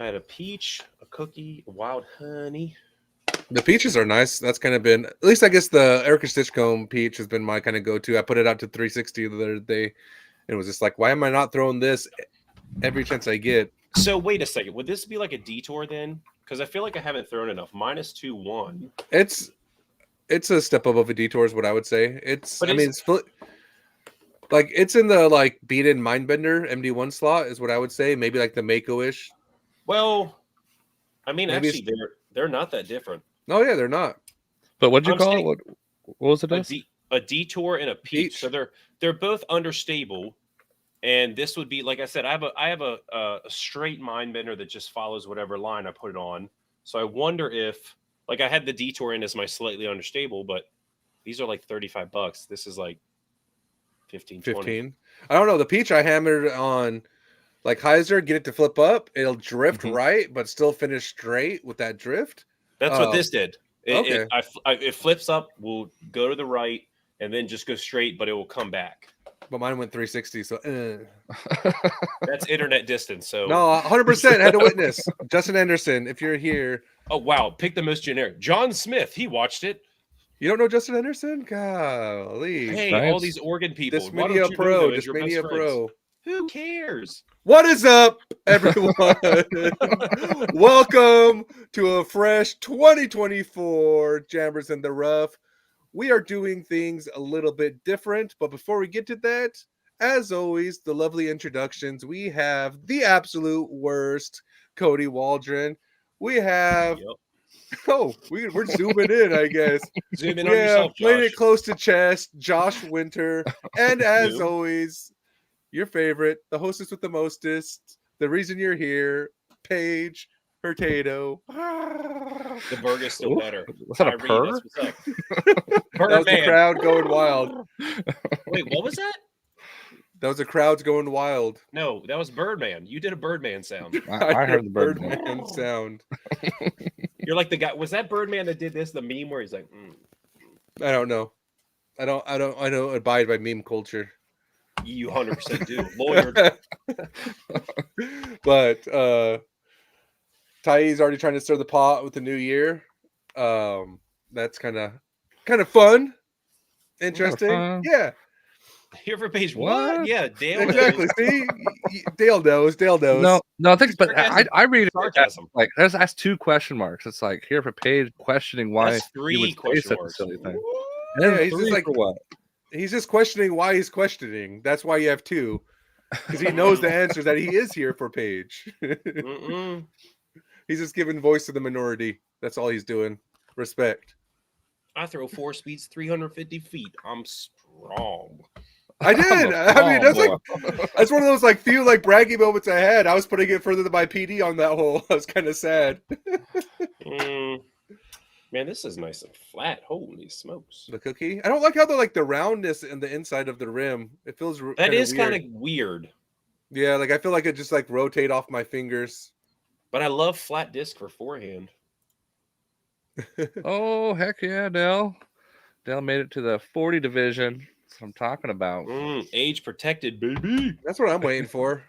I had a peach, a cookie, a wild honey. The peaches are nice. That's kind of been, at least I guess the Erica Stitchcomb peach has been my kind of go-to. I put it out to 360 the other day, and it was just like, why am I not throwing this every chance I get? So wait a second. Would this be like a detour then? Because I feel like I haven't thrown enough. -2-1. It's a step above a detour is what I would say. But I mean, it's like it's in the like beat-in Mindbender MD1 slot is what I would say. Maybe like the Mako-ish. Well, I mean, Maybe actually, they're not that different. Oh yeah, they're not. But what'd you I'm call it? saying- What was it? A detour and a peach. So they're both understable. And this would be, like I said, I have a straight Mindbender that just follows whatever line I put it on. So I wonder if, like, I had the detour in as my slightly understable, but these are like $35. This is like 15, 20. 15. I don't know. The peach I hammered on like Heiser, get it to flip up. It'll drift right, but still finish straight with that drift. That's what this did. Okay. It flips up, will go to the right, and then just go straight, but it will come back. But mine went 360, so That's internet distance. So no, 100% had to witness. Justin Anderson, if you're here. Oh wow, pick the most generic. John Smith, he watched it. You don't know Justin Anderson? Golly. Hey, all these Oregon people. Discmania Pro. Discmania Pro. Who cares? What is up, everyone? Welcome to a fresh 2024 Jammers in the Rough. We are doing things a little bit different, but before we get to that, as always, the lovely introductions. We have the absolute worst, Cody Waldron. We have we're zooming in, I guess. Zoom in on yourself, Josh. Playing it close to chest, Josh Winter, and as always, your favorite, the hostess with the mostest, the reason you're here, Paige Hurtado. The burger's still better. Was that a purr? That was the crowd going wild. Wait, what was that? That was the crowds going wild. No, that was Birdman. You did a Birdman sound. I heard the Birdman sound. You're like the guy. Was that Birdman that did this? The meme where he's like, I don't know. I don't abide by meme culture. You 100% do. Lawyer. But Ty's already trying to stir the pot with the new year. That's kind of fun. Interesting. Yeah. Here for Page what? Yeah, Dale. Exactly. See, Dale knows. No, I think, but I read it sarcasm. Like that's 2 question marks. It's like here for Page questioning why that's 3 question marks. Silly thing. Yeah, he's just like what? He's just questioning why he's questioning. That's why you have 2, because he knows the answers that he is here for Page. He's just giving voice to the minority. That's all he's doing. Respect. I throw 4 speeds, 350 feet. I'm strong. I did. I mean, that's one of those like few like bragging moments I had. I was putting it further than my PD on that hole. I was kind of sad. Man, this is nice and flat. Holy smokes! The cookie. I don't like how the roundness in the inside of the rim. It feels that is kind of weird. Yeah, like I feel like it just like rotate off my fingers. But I love flat disc for forehand. Oh heck yeah, Dell! Dell made it to the 40 division. That's what I'm talking about. Age protected, baby. That's what I'm waiting for.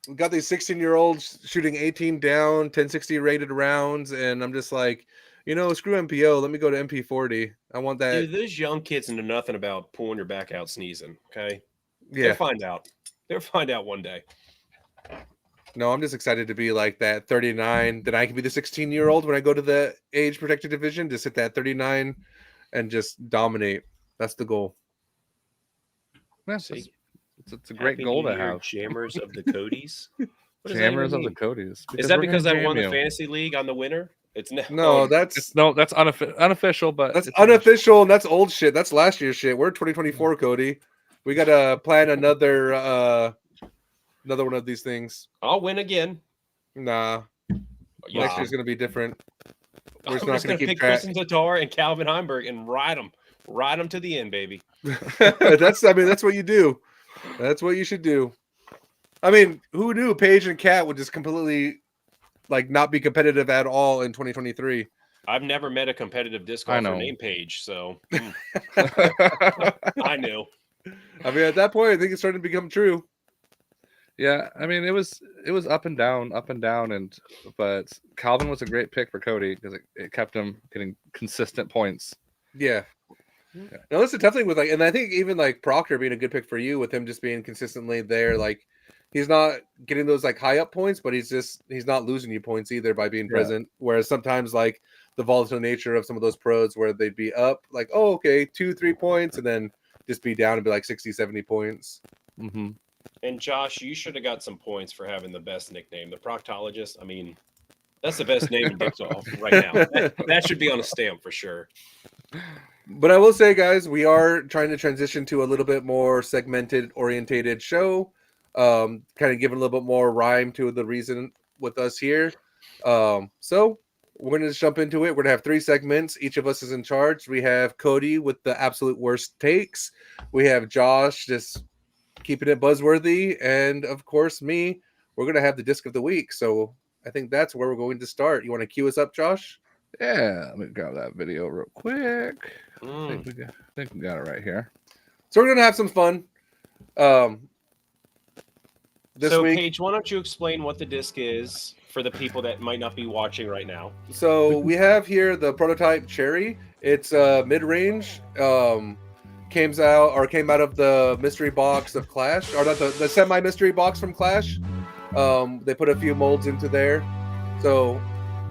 We got these 16-year-olds shooting 18 down, 1060 rated rounds, and I'm just like, screw MPO. Let me go to MP40. I want that. Dude, those young kids know nothing about pulling your back out sneezing. Okay. Yeah. They'll find out. They'll find out one day. No, I'm just excited to be like that 39. Then I can be the 16-year-old when I go to the age protected division. Just hit that 39 and just dominate. That's the goal. Yes, it's a great goal to have. Jammers of the Codys. Jammers of the Codys. Is that because I won the fantasy league on the winner? It's that's unofficial, but that's unofficial and that's old shit. That's last year's shit. We're 2024, Cody. We gotta plan another one of these things. I'll win again. Nah. Next year's gonna be different. We're just not gonna pick Kristen Tatar and Calvin Heimberg and ride them to the end, baby. That's what you do. That's what you should do. I mean, who knew Paige and Kat would just completely like not be competitive at all in 2023? I've never met a competitive disc golfer named Paige, so I knew. I mean, at that point, I think it's starting to become true. Yeah, I mean it was up and down, and but Calvin was a great pick for Cody because it kept him getting consistent points. Yeah. Yeah. No, that's a tough thing with and I think even Proctor being a good pick for you with him just being consistently there. He's not getting those high up points, but he's not losing you points either by being present. Whereas sometimes the volatile nature of some of those pros where they'd be up oh, okay, 2-3 points and then just be down and be 60-70 points. Mm-hmm. And Josh, you should have got some points for having the best nickname, the Proctologist. I mean, that's the best name in disc golf right now. That should be on a stamp for sure. But I will say, guys, we are trying to transition to a little bit more segmented, orientated show. Kind of giving a little bit more rhyme to the reason with us here. So we're going to just jump into it. We're going to have 3 segments. Each of us is in charge. We have Cody with the absolute worst takes. We have Josh just keeping it buzzworthy. And, of course, me. We're going to have the disc of the week. So I think that's where we're going to start. You want to cue us up, Josh? Yeah, let me grab that video real quick. I think we got it right here. So we're going to have some fun. This week, Paige, why don't you explain what the disc is for the people that might not be watching right now? So we have here the prototype Cherry. It's mid-range. Came out of the mystery box of Clash, or not the semi-mystery box from Clash. They put a few molds into there. So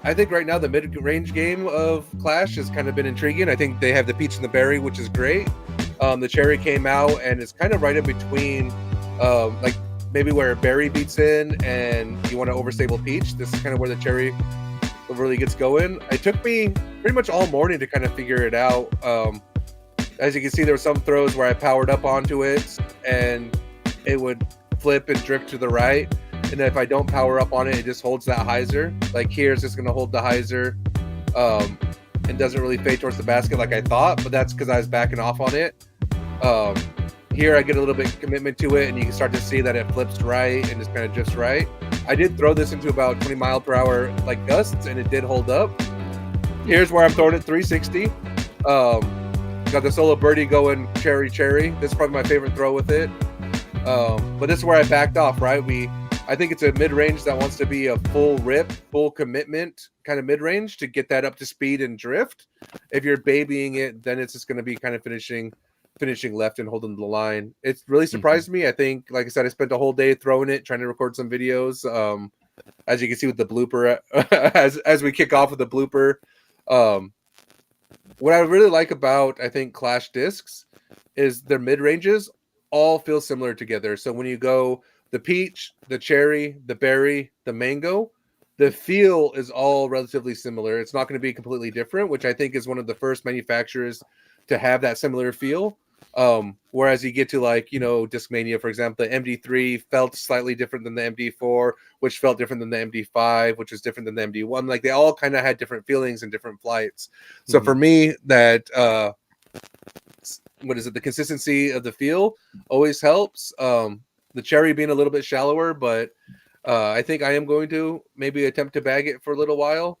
I think right now the mid-range game of Clash has kind of been intriguing. I think they have the Peach and the Berry, which is great. The Cherry came out and it's kind of right in between, maybe where Berry beats in and you want to overstable Peach. This is kind of where the Cherry really gets going. It took me pretty much all morning to kind of figure it out. As you can see, there were some throws where I powered up onto it and it would flip and drift to the right. And then if I don't power up on it, it just holds that hyzer. Like here, it's just going to hold the hyzer and doesn't really fade towards the basket like I thought, but that's because I was backing off on it. Here, I get a little bit of commitment to it, and you can start to see that it flips right and just kind of drifts right. I did throw this into about 20 mile per hour gusts, and it did hold up. Here's where I'm throwing it 360. Got the solo birdie going cherry. This is probably my favorite throw with it. But this is where I backed off, right? I think it's a mid-range that wants to be a full rip, full commitment kind of mid-range to get that up to speed and drift. If you're babying it, then it's just going to be kind of finishing left and holding the line. It really surprised me. I think, like I said, I spent a whole day throwing it, trying to record some videos. As you can see with the blooper, as we kick off with the blooper. What I really like about, I think, Clash discs is their mid-ranges all feel similar together. So when you go the Peach, the Cherry, the Berry, the Mango, the feel is all relatively similar. It's not going to be completely different, which I think is one of the first manufacturers to have that similar feel. Whereas you get to Discmania, for example, the MD3 felt slightly different than the MD4, which felt different than the MD5, which was different than the MD1. They all kind of had different feelings and different flights. So for me, that the consistency of the feel always helps. The Cherry being a little bit shallower, but I think I am going to maybe attempt to bag it for a little while.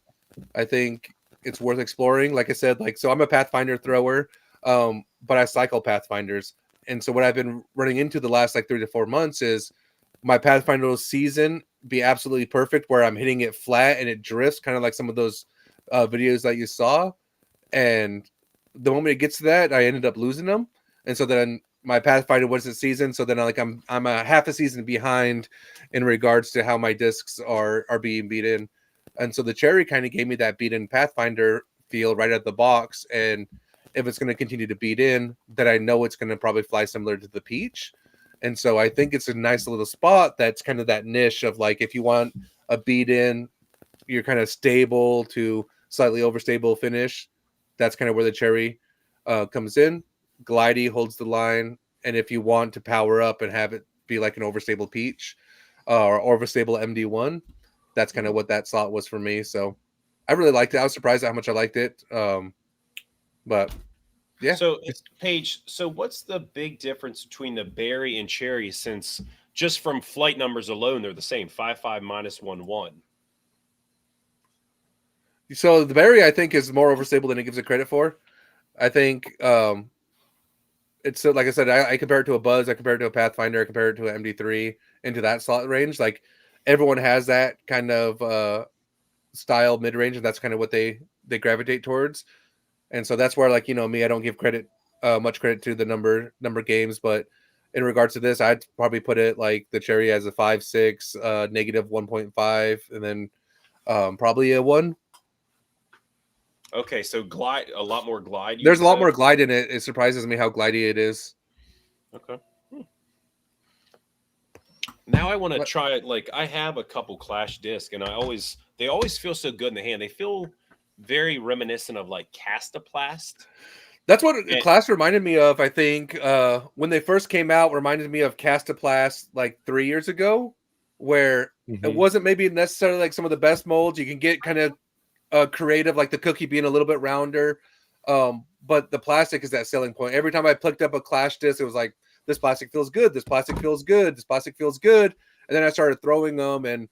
I think it's worth exploring. Like I said, so I'm a Pathfinder thrower, but I cycle Pathfinders. And so what I've been running into the last 3 to 4 months is my Pathfinder season be absolutely perfect where I'm hitting it flat and it drifts, kind of like some of those videos that you saw. And the moment it gets to that, I ended up losing them. And so then my Pathfinder wasn't season, so then I'm a half a season behind in regards to how my discs are being beaten. And so the Cherry kind of gave me that beaten Pathfinder feel right out the box. And if it's going to continue to beat in, then I know it's going to probably fly similar to the Peach. And so I think it's a nice little spot that's kind of that niche of if you want a beat in, you're kind of stable to slightly overstable finish. That's kind of where the Cherry comes in. Glidey holds the line, and if you want to power up and have it be like an overstable Peach or overstable MD1, that's kind of what that slot was for me. So I really liked it. I was surprised at how much I liked it. But yeah. So Paige, what's the big difference between the Berry and Cherry, since just from flight numbers alone they're the same, 5.5 - 1.1? So the Berry, I think, is more overstable than it gives it credit for. I think it's like I said, I compare it to a Buzz, I compare it to a Pathfinder, I compare it to an MD3, into that slot range. Like everyone has that kind of style mid range, and that's kind of what they gravitate towards. And so that's where, like, me, I don't give much credit to the number games, but in regards to this, I'd probably put it like the Cherry as a 5.6, negative 1.5, and then probably a 1. Okay, so glide, a lot more glide. There's a lot more glide in it. It surprises me how glidey it is. Okay. Now I want to try it. Like, I have a couple Clash discs, and they always feel so good in the hand. They feel very reminiscent of like Castaplast. That's what Clash reminded me of. I think when they first came out, reminded me of Castaplast like 3 years ago, where it wasn't maybe necessarily like some of the best molds. You can get kind of creative, like the cookie being a little bit rounder, but the plastic is that selling point. Every time I picked up a Clash disc, it was like, this plastic feels good, this plastic feels good, this plastic feels good. And then I started throwing them, and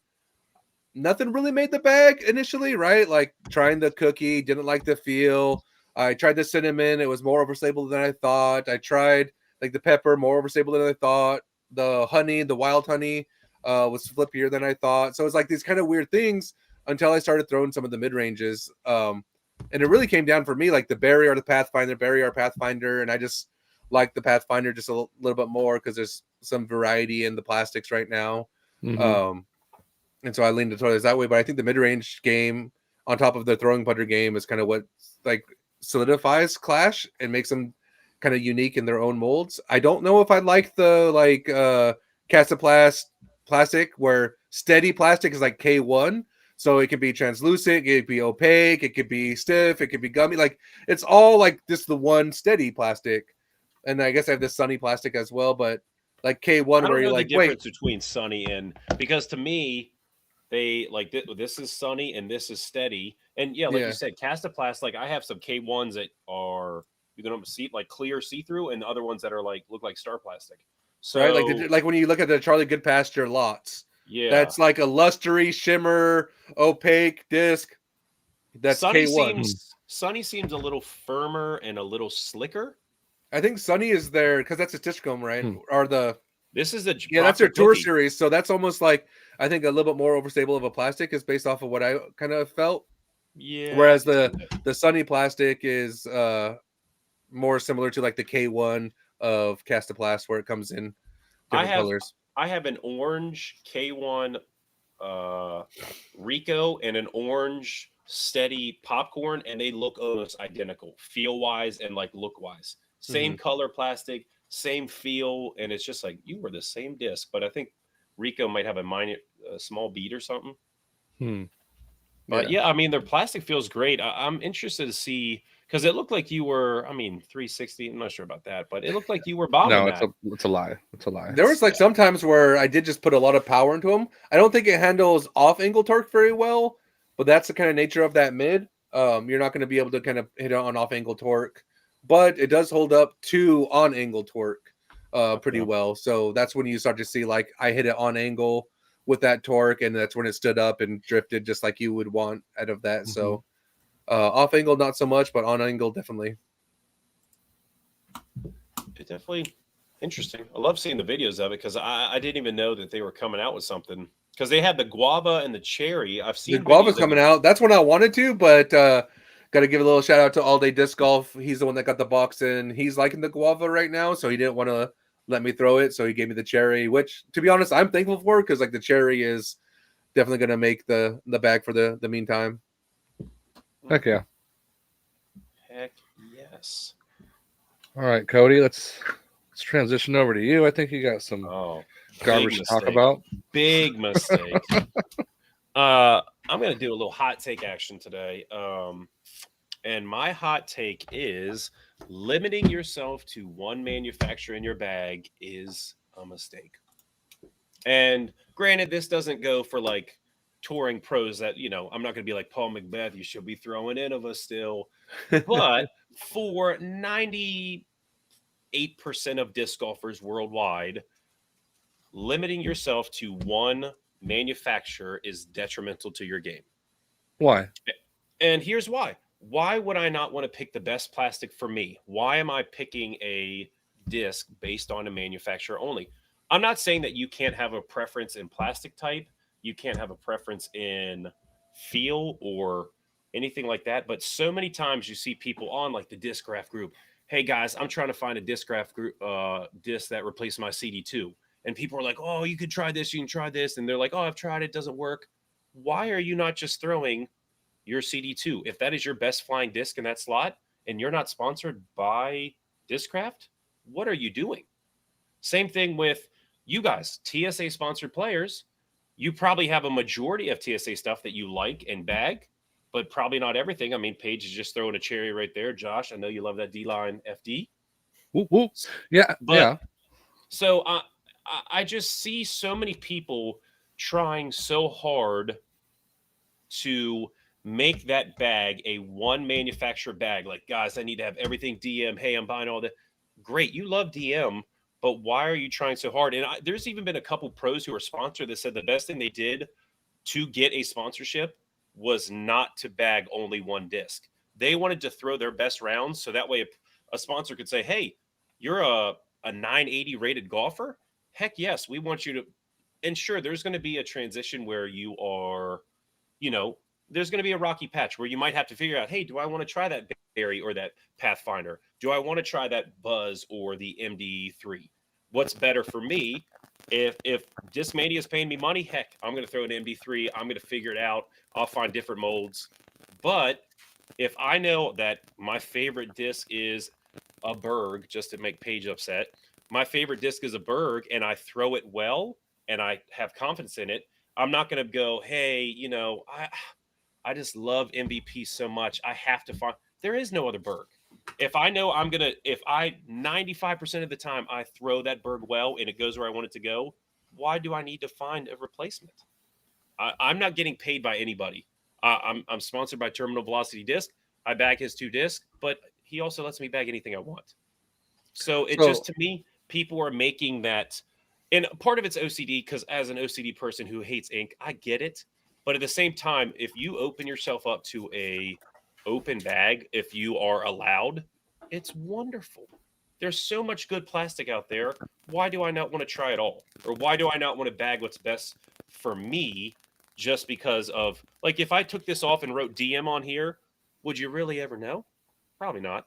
nothing really made the bag initially, right? Like trying the cookie, didn't like the feel. I tried the cinnamon, it was more overstable than I thought. I tried like the pepper, more overstable than I thought. The honey, the wild honey, was flippier than I thought. So it's like these kind of weird things until I started throwing some of the mid-ranges. And it really came down for me, like the Berry or the Pathfinder, and I just like the Pathfinder just a little bit more because there's some variety in the plastics right now. And so I leaned towards that way. But I think the mid-range game on top of the throwing putter game is kind of what like solidifies Clash and makes them kind of unique in their own molds. I don't know if I like the like Castaplast plastic where steady plastic is like K1. So it could be translucent, it could be opaque, it could be stiff, it could be gummy. Like it's all like just the one steady plastic. And I guess I have this Sunny plastic as well, but like K1 where you're like, the difference between Sunny and, because to me, they like this is Sunny and this is steady. And yeah, like you said, Castaplast, like I have some K1s that are, you know, like clear see-through, and other ones that are like look like Star Plastic. So right, like when you look at the Charlie Goodpasture lots, that's like a lustery shimmer opaque disc. That's Sunny K1. Sunny seems a little firmer and a little slicker. I think Sunny is there because that's a Tishcombe, right? Or this is a that's their tour series, so that's almost like I think a little bit more overstable of a plastic is based off of what I kind of felt. Yeah. Whereas the Sunny plastic is more similar to like the K1 of Castaplast, where it comes in different colors. I have an orange K1 Rico and an orange steady popcorn, and they look almost identical feel wise and like look wise. Same color plastic, same feel, and it's just like you were the same disc. But I think Rico might have a small bead or something. But yeah, I mean, their plastic feels great. I'm interested to see, because it looked like you were, 360. I'm not sure about that, but it looked like you were bombing. No, it's a lie. It's a lie. There was like sometimes where I did just put a lot of power into them. I don't think it handles off angle torque very well, but that's the kind of nature of that mid. You're not going to be able to kind of hit it on off angle torque, but it does hold up to on angle torque pretty well. So that's when you start to see like I hit it on angle with that torque, and that's when it stood up and drifted just like you would want out of that. So off angle not so much, but on angle definitely. It's definitely interesting. I love seeing the videos of it because I didn't even know that they were coming out with something, because they had the guava and the cherry. I've seen the guava's coming out. That's when I wanted to, but got to give a little shout out to All Day Disc Golf. He's the one that got the box in. He's liking the guava right now, so he didn't want to let me throw it, so he gave me the cherry, which to be honest I'm thankful for, because like the cherry is definitely going to make the bag for the meantime. Heck yeah. Heck yes. All right, Cody, let's transition over to you. I think you got some garbage to talk about. Big mistake. I'm going to do a little hot take action today. And my hot take is limiting yourself to one manufacturer in your bag is a mistake. And granted, this doesn't go for like touring pros that, you know, I'm not going to be like Paul Macbeth, you should be throwing Innova still. But for 98% of disc golfers worldwide, limiting yourself to one manufacturer is detrimental to your game. Why? And here's why. Why would I not want to pick the best plastic for me? Why am I picking a disc based on a manufacturer only? I'm not saying that you can't have a preference in plastic type, you can't have a preference in feel or anything like that. But so many times you see people on like the Discraft group, hey guys, I'm trying to find a Discraft group disc that replaces my CD2. And people are like, oh, you could try this, you can try this. And they're like, oh, I've tried it, doesn't work. Why are you not just throwing your CD2? If that is your best flying disc in that slot and you're not sponsored by Discraft, what are you doing? Same thing with you guys, TSA sponsored players. You probably have a majority of TSA stuff that you like and bag, but probably not everything. I mean, Paige is just throwing a cherry right there. Josh, I know you love that D-line FD. Whoop, whoop. Yeah, But yeah. so I just see so many people trying so hard to make that bag a one manufacturer bag. Like, guys, I need to have everything DM. Hey, I'm buying all that. Great, you love DM, but why are you trying so hard? And there's even been a couple pros who are sponsored that said the best thing they did to get a sponsorship was not to bag only one disc. They wanted to throw their best rounds so that way a sponsor could say, hey, you're a 980 rated golfer. Heck yes, we want you to. And sure, there's going to be a transition where you are, there's going to be a rocky patch where you might have to figure out, hey, do I want to try that Barry or that Pathfinder? Do I want to try that Buzz or the MD3? What's better for me? If Discmania is paying me money, heck, I'm going to throw an MD3. I'm going to figure it out. I'll find different molds. But if I know that my favorite disc is a Berg, just to make Paige upset, my favorite disc is a Berg, and I throw it well, and I have confidence in it, I'm not going to go, hey, I just love MVP so much. I have to find. There is no other Berg. If I know if I 95% of the time I throw that Berg well and it goes where I want it to go, why do I need to find a replacement? I'm not getting paid by anybody. I'm sponsored by Terminal Velocity Disc. I bag his 2 discs, but he also lets me bag anything I want. So just to me, people are making that, and part of it's OCD, because as an OCD person who hates ink, I get it. But at the same time, if you open yourself up to a open bag, if you are allowed, it's wonderful. There's so much good plastic out there. Why do I not want to try it all? Or why do I not want to bag what's best for me just because of, like, if I took this off and wrote DM on here, would you really ever know? Probably not.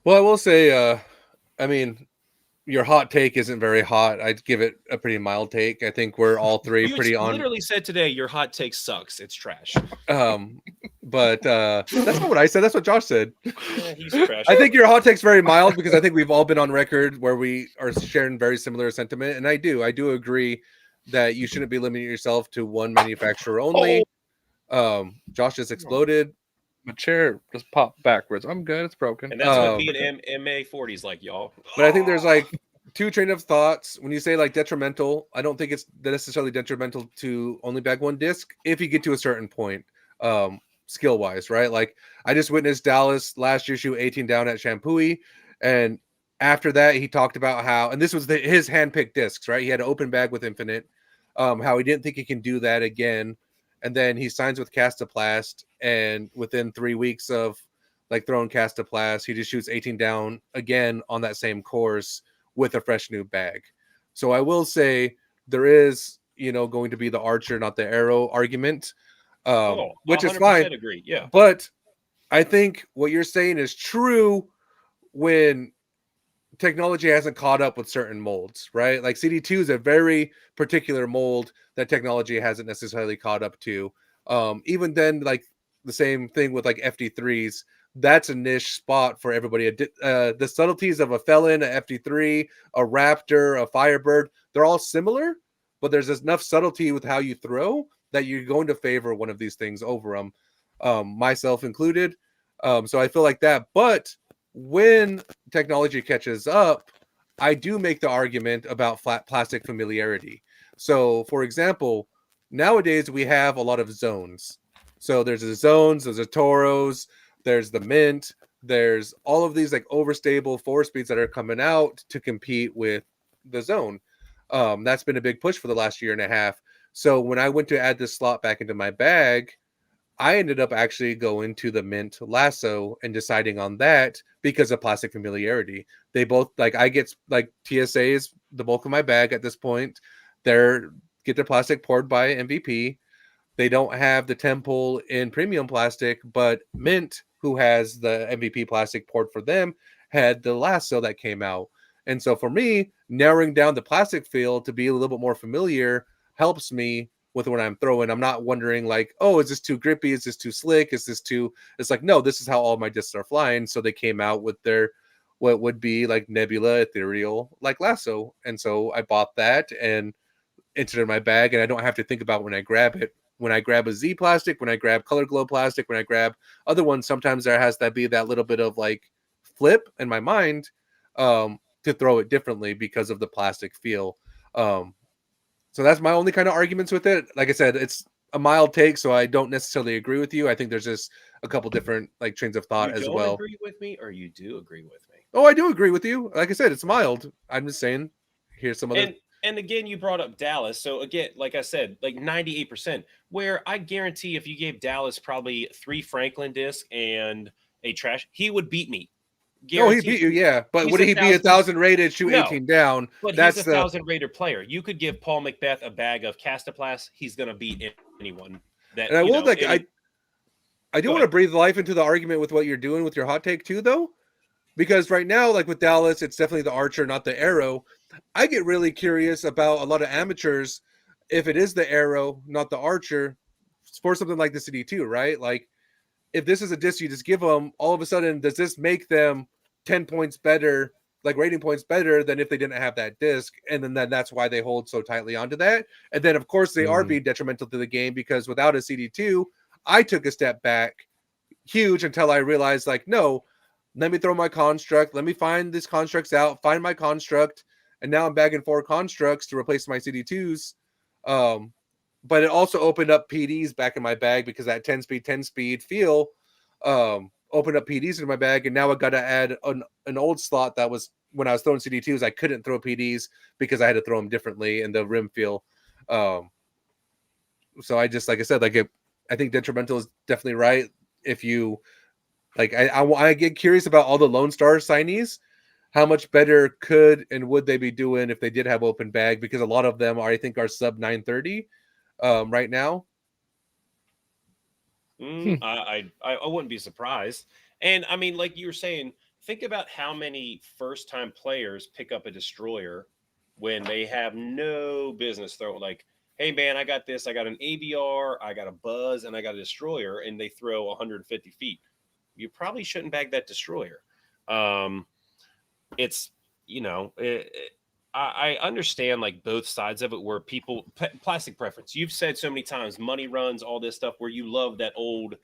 Well, I will say, I mean, your hot take isn't very hot. I'd give it a pretty mild take. I think we're all three pretty on. Literally said today, your hot take sucks. It's trash. But that's not what I said. That's what Josh said. Yeah, he's trash. I think your hot take's very mild because I think we've all been on record where we are sharing very similar sentiment. And I do agree that you shouldn't be limiting yourself to one manufacturer only. Josh just exploded. My chair just popped backwards. I'm good. It's broken. And that's what being MA40's like, y'all. But I think there's like 2 train of thoughts. When you say like detrimental, I don't think it's necessarily detrimental to only bag one disc if you get to a certain point, skill wise, right? Like I just witnessed Dallas last year shoot 18 down at Shampooey, and after that he talked about how, and this was his handpicked discs, right? He had an open bag with Infinite, how he didn't think he can do that again. And then he signs with Castaplast, and within 3 weeks of like throwing Castaplast, he just shoots 18 down again on that same course with a fresh new bag. So I will say there is, going to be the Archer, not the Arrow argument, which is fine. Agree. Yeah. But I think what you're saying is true when technology hasn't caught up with certain molds, right? Like CD2 is a very particular mold that technology hasn't necessarily caught up to. Even then, like the same thing with like FD3s, that's a niche spot for everybody. The subtleties of a Felon, a FD3, a Raptor, a Firebird, they're all similar, but there's enough subtlety with how you throw that you're going to favor one of these things over them, myself included. So I feel like that. But when technology catches up, I do make the argument about flat plastic familiarity. So, for example, nowadays we have a lot of zones. So there's the zones, there's the Toros, there's the Mint, there's all of these like overstable 4-speeds that are coming out to compete with the zone. That's been a big push for the last year and a half. So when I went to add this slot back into my bag, I ended up actually going to the Mint Lasso and deciding on that because of plastic familiarity. They both, like, I get like TSAs the bulk of my bag at this point. They're get their plastic poured by MVP. They don't have the Temple in premium plastic, but Mint, who has the MVP plastic poured for them, had the lasso that came out. And so for me, narrowing down the plastic feel to be a little bit more familiar helps me with what I'm throwing. I'm not wondering like, oh, is this too grippy? Is this too slick? Is this too? It's like, no, this is how all my discs are flying. So they came out with their what would be like Nebula Ethereal like lasso, and so I bought that and entered it in my bag, and I don't have to think about when I grab it. When I grab a Z plastic, when I grab Color Glow plastic, when I grab other ones, sometimes there has to be that little bit of like flip in my mind to throw it differently because of the plastic feel. So that's my only kind of arguments with it. Like I said, it's a mild take, so I don't necessarily agree with you. I think there's just a couple different like trains of thought You as don't well. agree with me, or you do agree with me? Oh, I do agree with you. Like I said, it's mild. I'm just saying. Here's some other. And again, you brought up Dallas. So again, like I said, like 98%, where I guarantee if you gave Dallas probably 3 Franklin discs and a trash, he would beat me. Oh, he beat you, yeah. But He's would he be 1,000 rated, shoot No. 18 down? But That's he's a 1,000 rated player. You could give Paul Macbeth a bag of Castoplast. He's going to beat anyone. That, And I you will know, like any- I do Go want to ahead. breathe life into the argument with what you're doing with your hot take too, though, because right now, like with Dallas, it's definitely the Archer, not the Arrow. I get really curious about a lot of amateurs if it is the Arrow, not the Archer, for something like the CD2, right? Like if this is a disc you just give them, all of a sudden, does this make them 10 points better, like rating points better than if they didn't have that disc? And then that's why they hold so tightly onto that. And then, of course, they are being detrimental to the game because without a CD2, I took a step back huge until I realized, like, no, let me throw my construct. Let me find these constructs out, find my construct. And now I'm bagging 4 constructs to replace my CD2s. But it also opened up PDs back in my bag because that 10 speed feel opened up PDs in my bag. And now I got to add an old slot that was when I was throwing CD2s, I couldn't throw PDs because I had to throw them differently in the rim feel. So I just, like I said, I think detrimental is definitely right. If you like, I get curious about all the Lone Star signees. How much better could and would they be doing if they did have open bag? Because a lot of them are, I think, are sub 930 right now. I wouldn't be surprised. And I mean, like you were saying, think about how many first-time players pick up a destroyer when they have no business throwing. Like, hey man, I got this. I got an ABR, I got a Buzz, and I got a destroyer, and they throw 150 feet. You probably shouldn't bag that destroyer. It's I understand like both sides of it where people plastic preference. You've said so many times money runs, all this stuff where you love that old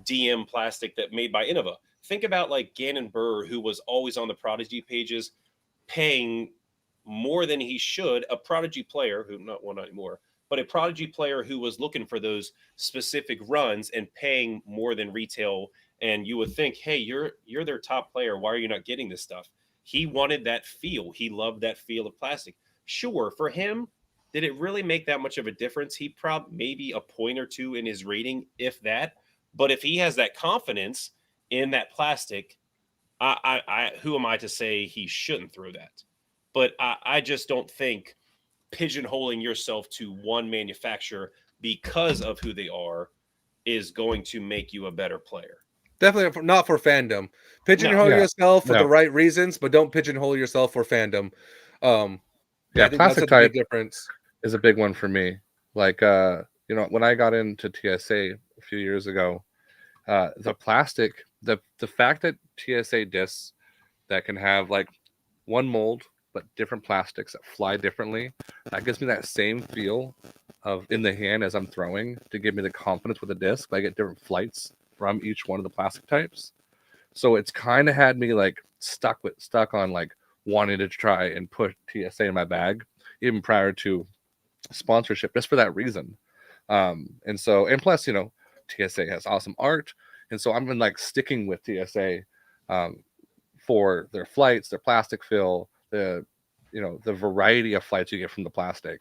DM plastic that made by Innova. Think about like Gannon Burr, who was always on the Prodigy pages paying more than he should, a Prodigy player who not anymore, but a Prodigy player who was looking for those specific runs and paying more than retail. And you would think, hey, you're their top player. Why are you not getting this stuff? He wanted that feel. He loved that feel of plastic. Sure, for him, did it really make that much of a difference? He probably maybe a point or two in his rating, if that. But if he has that confidence in that plastic, I who am I to say he shouldn't throw that? But I just don't think pigeonholing yourself to one manufacturer because of who they are is going to make you a better player. Definitely not for fandom. Pigeonhole yourself for the right reasons, but don't pigeonhole yourself for fandom. I think plastic that's a big type difference. Is a big one for me. Like when I got into TSA a few years ago, the plastic, the fact that TSA discs that can have like one mold but different plastics that fly differently, that gives me that same feel of in the hand as I'm throwing to give me the confidence with the disc. I get different flights from each one of the plastic types. So it's kind of had me like stuck on like wanting to try and put TSA in my bag even prior to sponsorship, just for that reason. And plus, TSA has awesome art. And so I'm been like sticking with TSA for their flights, their plastic fill, the variety of flights you get from the plastic.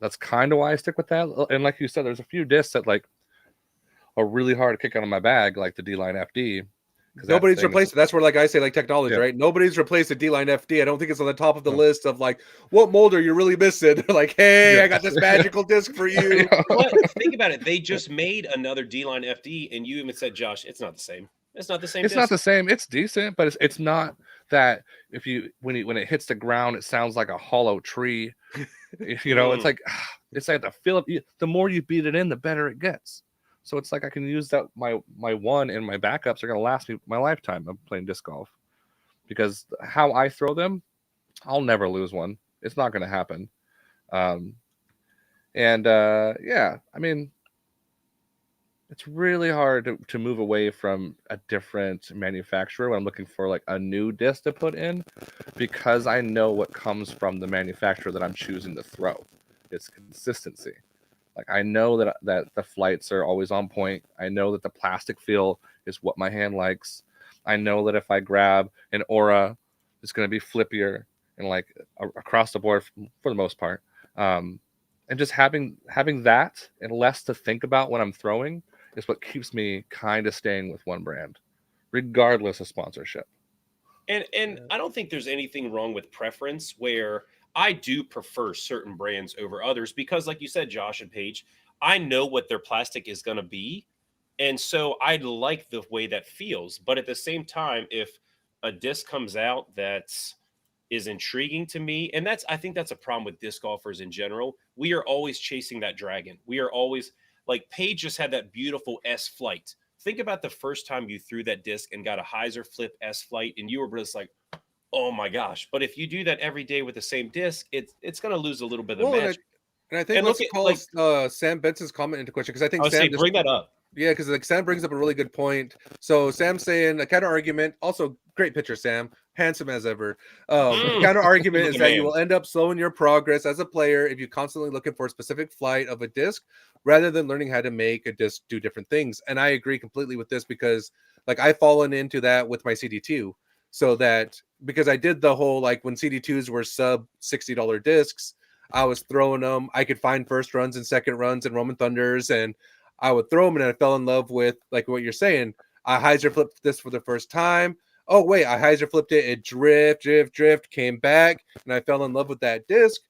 That's kind of why I stick with that. And like you said, there's a few discs that like are really hard to kick out of my bag, like the D-Line FD. 'cause that Nobody's thing is replaced it. That's where, like I say, like technology, Yeah. right? Nobody's replaced a D-Line FD. I don't think it's on the top of the No. list of like, what mold are you really missing? They're like, hey, Yeah. I got this magical disc for you. But think about it. They just made another D-line FD, and you even said, Josh, it's not the same. It's not the same It's disc. not the same. It's decent, but it's not that if you when it hits the ground, it sounds like a hollow tree. You know, it's like the feel of the more you beat it in, the better it gets. So it's like I can use that my one and my backups are gonna last me my lifetime of playing disc golf. Because how I throw them, I'll never lose one. It's not gonna happen. Um yeah, I mean it's really hard to move away from a different manufacturer when I'm looking for like a new disc to put in because I know what comes from the manufacturer that I'm choosing to throw. It's consistency. Like I know that the flights are always on point. I know that the plastic feel is what my hand likes. I know that if I grab an Aura, it's going to be flippier and like across the board for the most part. And just having that and less to think about when I'm throwing is what keeps me kind of staying with one brand, regardless of sponsorship. And I don't think there's anything wrong with preference where I do prefer certain brands over others because, like you said, Josh and Paige, I know what their plastic is going to be. And so I like the way that feels. But at the same time, if a disc comes out that's is intriguing to me, and I think that's a problem with disc golfers in general. We are always chasing that dragon. We are always like Paige just had that beautiful S flight. Think about the first time you threw that disc and got a hyzer flip S flight, and you were just like, oh my gosh. But if you do that every day with the same disc, it's going to lose a little bit of the Well, magic. and I think And let's look at call like Sam Benson's comment into question because I I think would say Sam just bring that up. yeah, because like Sam brings up a really good point. So Sam's saying a counter argument, also great picture, Sam, handsome as ever. Counter argument is Looking that you man. will end up slowing your progress as a player if you constantly looking for a specific flight of a disc rather than learning how to make a disc do different things. And I agree completely with this because like I've fallen into that with my CD2. So that because I did the whole like when CD2s were sub $60 discs, I was throwing them. I could find first runs and second runs and Roman Thunders and I would throw them and I fell in love with like what you're saying. I hyzer flipped this for the first time. Oh wait, I hyzer flipped it. It drift, came back, and I fell in love with that disc.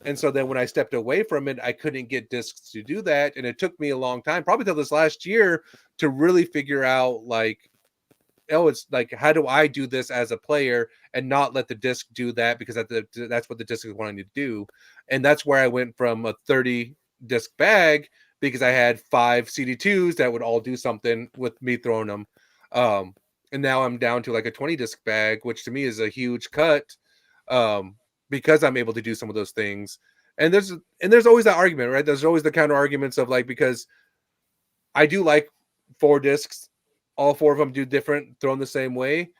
And so then when I stepped away from it, I couldn't get discs to do that, and it took me a long time, probably till this last year, to really figure out like, oh, it's like how do I do this as a player and not let the disc do that because that's what the disc is wanting to do, and that's where I went from a 30 disc bag because I had 5 CD2s that would all do something with me throwing them. And now I'm down to like a 20 disc bag, which to me is a huge cut because I'm able to do some of those things. And there's always that argument, right? There's always the counter arguments of like, because I do like 4 discs, all 4 of them do different, thrown the same way.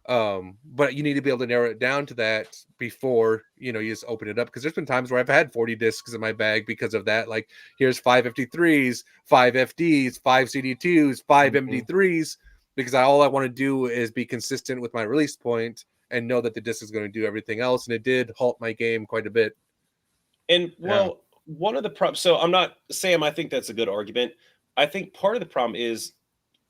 But you need to be able to narrow it down to that before you just open it up, because there's been times where I've had 40 discs in my bag because of that. Like here's 5 53s, 5 FDs, 5 CD2s, 5 MD3s, because all I want to do is be consistent with my release point and know that the disc is going to do everything else. And it did halt my game quite a bit. And well, one of the problems, so I'm not Sam, I think that's a good argument. I think part of the problem is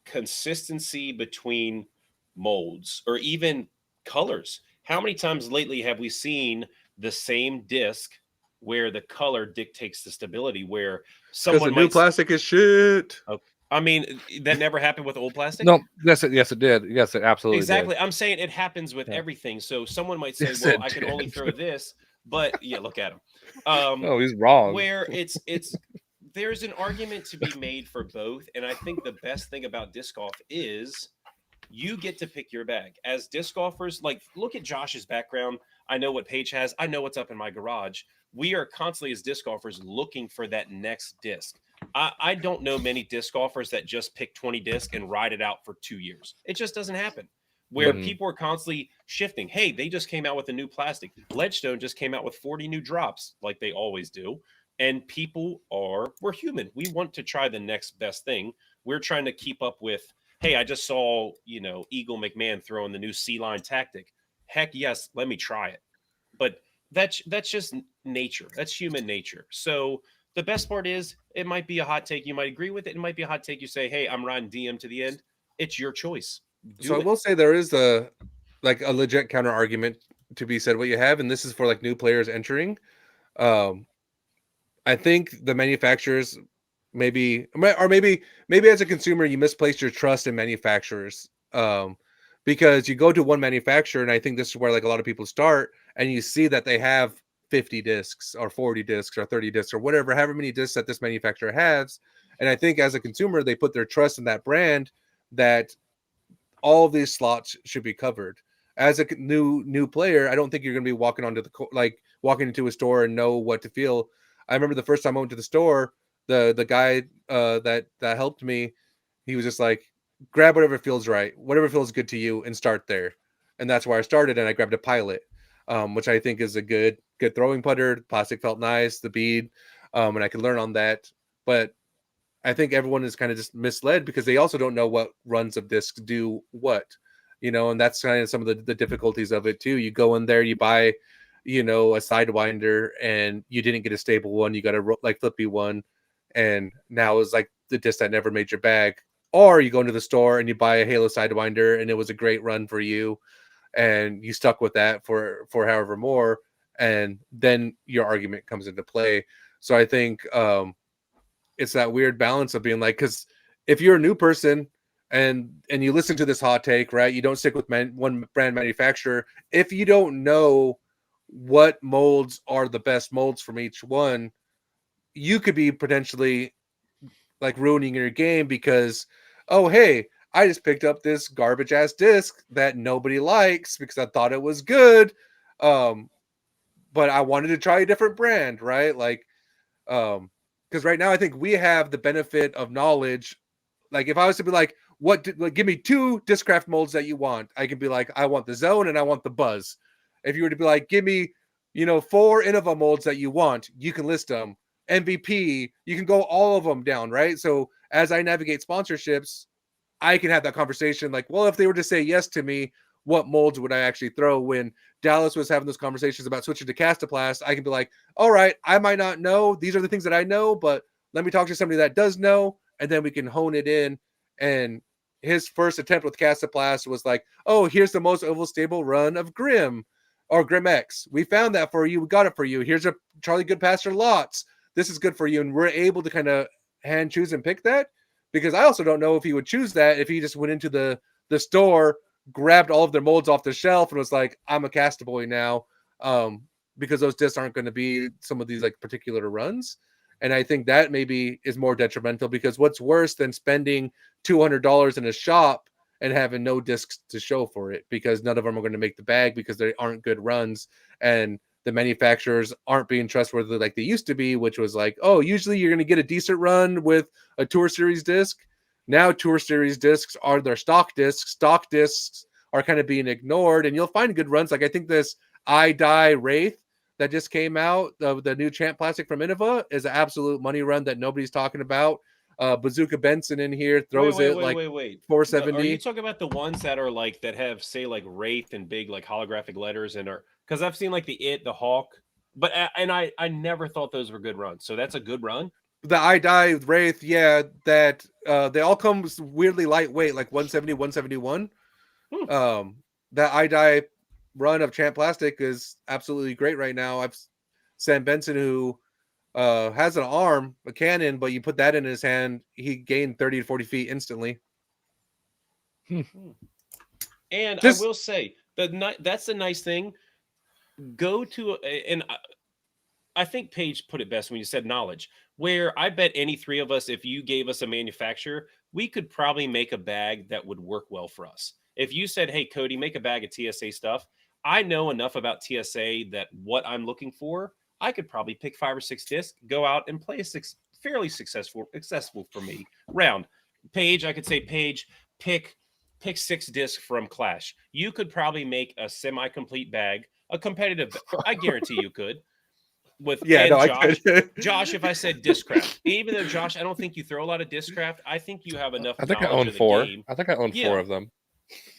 consistency between molds or even colors. How many times lately have we seen the same disc where the color dictates the stability, where Because someone the new might plastic is shit. I mean, that never happened with old plastic? No, yes, it did. Yes, it absolutely Exactly. did. I'm saying it happens with Yeah. everything. So someone might say, Yes, well, it I can only did. throw this, but yeah, look at him. No, he's wrong. Where it's there's an argument to be made for both. And I think the best thing about disc golf is you get to pick your bag. As disc golfers, like look at Josh's background. I know what Paige has. I know what's up in my garage. We are constantly as disc golfers looking for that next disc. I don't know many disc golfers that just pick 20 disc and ride it out for 2 years. It just doesn't happen. Where Mhm. people are constantly shifting. Hey, they just came out with a new plastic. Ledgestone just came out with 40 new drops, like they always do. And we're human. We want to try the next best thing. We're trying to keep up with, hey, I just saw, Eagle McMahon throwing the new C-line tactic. Heck yes, let me try it. But that's just nature. That's human nature. So the best part is it might be a hot take. You might agree with it. It might be a hot take. You say, hey, I'm riding DM to the end. It's your choice. So I do it. will say there is a legit counter argument to be said what you have, and this is for like new players entering. Um, I think the manufacturers maybe as a consumer you misplaced your trust in manufacturers. Because you go to one manufacturer, and I think this is where like a lot of people start, and you see that they have 50 discs or 40 discs or 30 discs or whatever, however many discs that this manufacturer has. And I think as a consumer, they put their trust in that brand that all of these slots should be covered. As a new player, I don't think you're going to be walking onto walking into a store and know what to feel. I remember the first time I went to the store, the guy that helped me, he was just like, grab whatever feels right, whatever feels good to you, and start there. And that's where I started, and I grabbed a Pilot, which I think is a good throwing putter. The plastic felt nice, the bead, and I could learn on that. But I think everyone is kind of just misled because they also don't know what runs of discs do what, and that's kind of some of the difficulties of it too. You go in there, you buy, a Sidewinder, and you didn't get a stable one. You got a like flippy one, and now it's like the disc that never made your bag. Or you go into the store and you buy a Halo Sidewinder, and it was a great run for you, and you stuck with that for however more, and then your argument comes into play. So I think it's that weird balance of being like, because if you're a new person and you listen to this hot take, right, you don't stick with one brand manufacturer. If you don't know what molds are the best molds from each one, you could be potentially like ruining your game because, oh, hey, I just picked up this garbage ass disc that nobody likes because I thought it was good. But I wanted to try a different brand, right? Like, because right now I think we have the benefit of knowledge. Like if I was to be like, give me 2 Discraft molds that you want, I can be like, I want the Zone and I want the Buzz. If you were to be like, give me 4 Innova molds that you want, you can list them. MVP, you can go all of them down, right? So as I navigate sponsorships, I can have that conversation like, well, if they were to say yes to me, what molds would I actually throw? When Dallas was having those conversations about switching to Castaplast, I can be like, all right, I might not know. These are the things that I know, but let me talk to somebody that does know, and then we can hone it in. And his first attempt with Castaplast was like, oh, here's the most oval stable run of Grim or Grim X. We found that for you. We got it for you. Here's a Charlie Goodpasture Lots. This is good for you. And we're able to kind of hand choose and pick that, because I also don't know if he would choose that if he just went into the store, grabbed all of their molds off the shelf, and was like, I'm a Castaboy now, because those discs aren't going to be some of these like particular runs. And I think that maybe is more detrimental, because what's worse than spending $200 in a shop and having no discs to show for it, because none of them are going to make the bag because they aren't good runs, and the manufacturers aren't being trustworthy like they used to be, which was like, oh, usually you're going to get a decent run with a Tour Series disc. Now Tour Series discs are their stock discs. Stock discs are kind of being ignored, and you'll find good runs. Like I think this I Die Wraith that just came out, the new Champ Plastic from Innova, is an absolute money run that nobody's talking about. Bazooka Benson in here throws wait, 470. Are you talking about the ones that are like that have say like Wraith and big like holographic letters and are, because I've seen like the Hawk, but and I never thought those were good runs. So that's a good run. The I Die Wraith, yeah, that they all come weirdly lightweight, like 170, 171. That I Die run of Champ Plastic is absolutely great right now. I've Sam Benson, who has an arm, a cannon, but you put that in his hand, he gained 30 to 40 feet instantly. And I will say that's the nice thing. Go to and I think Paige put it best when you said knowledge, where I bet any 3 of us, if you gave us a manufacturer, we could probably make a bag that would work well for us. If you said, hey, Cody, make a bag of TSA stuff, I know enough about TSA that what I'm looking for, I could probably pick 5 or 6 discs, go out and play a fairly successful for me round. Paige, I could say, Paige, pick 6 discs from Clash. You could probably make a semi-complete bag, a competitive, I guarantee you could. With Josh, if I said Discraft, even though Josh, I don't think you throw a lot of Discraft, I think you have enough. I think I own 4. I think I own 4 of them.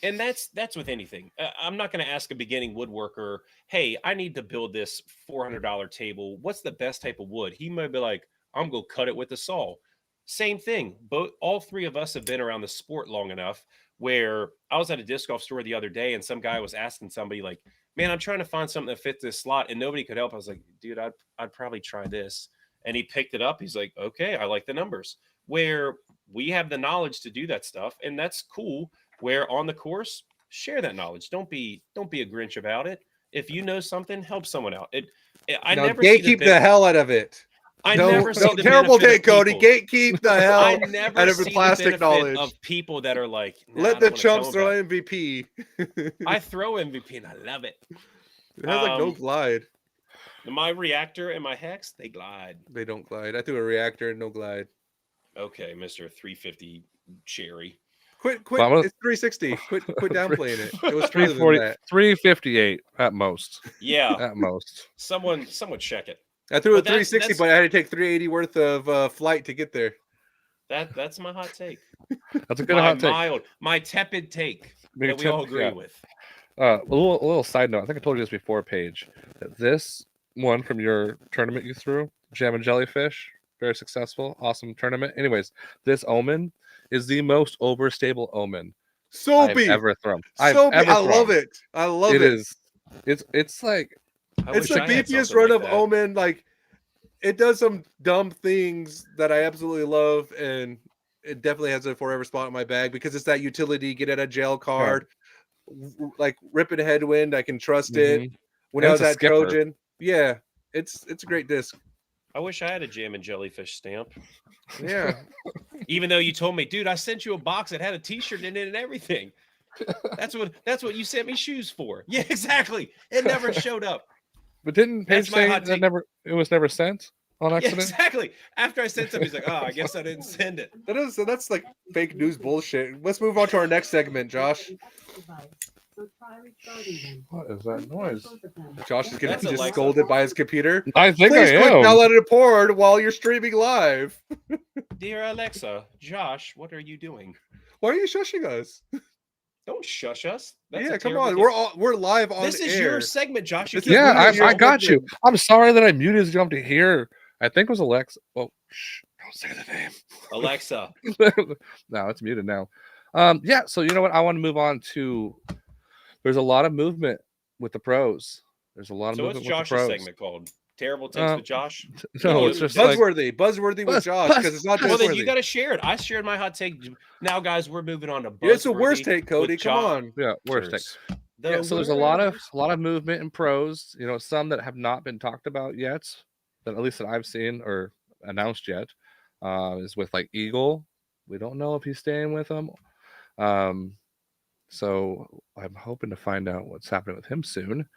And that's with anything. I'm not going to ask a beginning woodworker, hey, I need to build this $400 table. What's the best type of wood? He might be like, I'm going to cut it with a saw. Same thing. All three of us have been around the sport long enough where I was at a disc golf store the other day and some guy was asking somebody like, "Man, I'm trying to find something that fits this slot," and nobody could help. I was like, "Dude, I'd probably try this." And he picked it up. He's like, "Okay, I like the numbers." Where we have the knowledge to do that stuff, and that's cool. Where on the course, share that knowledge. Don't be a Grinch about it. If you know something, help someone out. I Now, never see gatekeep the hell out of it. I No, never see no the terrible benefit take, of Cody. people. Gatekeep the hell I out never of see the the plastic benefit knowledge. of people that are like, "Nah, I Let don't the wanna tell chumps them throw about it." MVP. I throw MVP and I love it. It has like no Um, glide. My reactor and my hex, they glide. They don't glide. I threw a reactor and no glide. Okay, Mr. 350 Cherry. Quit. Well, I'm gonna- It's 360. Quit downplaying it. It was further than 340, that. 358 at most. Yeah, At most. someone check it. I threw a But that's- 360, that's- but I had to take 380 worth of flight to get there. That's my hot take. That's a good My hot take. mild, my tepid take Big that we all tip, agree yeah. with. A little side note. I think I told you this before, Paige. That this one from your tournament you threw, Jam and Jellyfish, very successful, awesome tournament. Anyways, this omen is the most overstable omen I've Soapy. ever thrown. Soapy. I love it. I love it. It is. It's like I It's wish the I had beefiest something run like of that. Omen. Like, it does some dumb things that I absolutely love, and it definitely has a forever spot in my bag because it's that utility get out of jail card. Like ripping headwind, I can trust it. mhm. When And I it's was a at skipper. Trojan, yeah, it's a great disc. I wish I had a Jam and Jellyfish stamp. Yeah, Even though you told me, dude, I sent you a box that had a T-shirt in it and everything. That's what you sent me shoes for. Yeah, exactly. It never showed up. But didn't That's Paige my say hot take. it was never sent on Yeah, accident? exactly. After I sent something, he's like, "Oh, I guess I didn't send it." that's like fake news bullshit. Let's move on to our next segment, Josh. What is that noise? Josh is getting That's just Alexa. scolded by his computer. I think Please I click am. download and report while you're streaming live. Dear Alexa, Josh, what are you doing? Why are you shushing us? Don't shush us. That's Yeah, a come terrible on. thing. We're live on This is air. your segment, Josh. You This is can't Yeah, do literally this. I got you. segment. I'm sorry that I muted so you don't have to hear. I think it was Alexa. Oh, shh, don't say the name. Alexa. No, it's muted now. Yeah, so you know what? I want to move on to. There's a lot of movement with the pros. There's a lot of So what's movement with the Josh's pros. segment called? Terrible takes Uh, with Josh. No, You- it's just like Buzzworthy with Buzz- Josh Buzz- because it's not Well, then you buzzworthy. got to share it. I shared my hot take. Now, guys, we're moving on to Yeah, it's the worst Buzzworthy take, Cody. with Come Josh. on. yeah, worst take. The Yeah, so there's a lot of movement in pros. You know, some that have not been talked about yet, that at least that I've seen or announced yet, is with like Eagle. We don't know if he's staying with them. So I'm hoping to find out what's happening with him soon.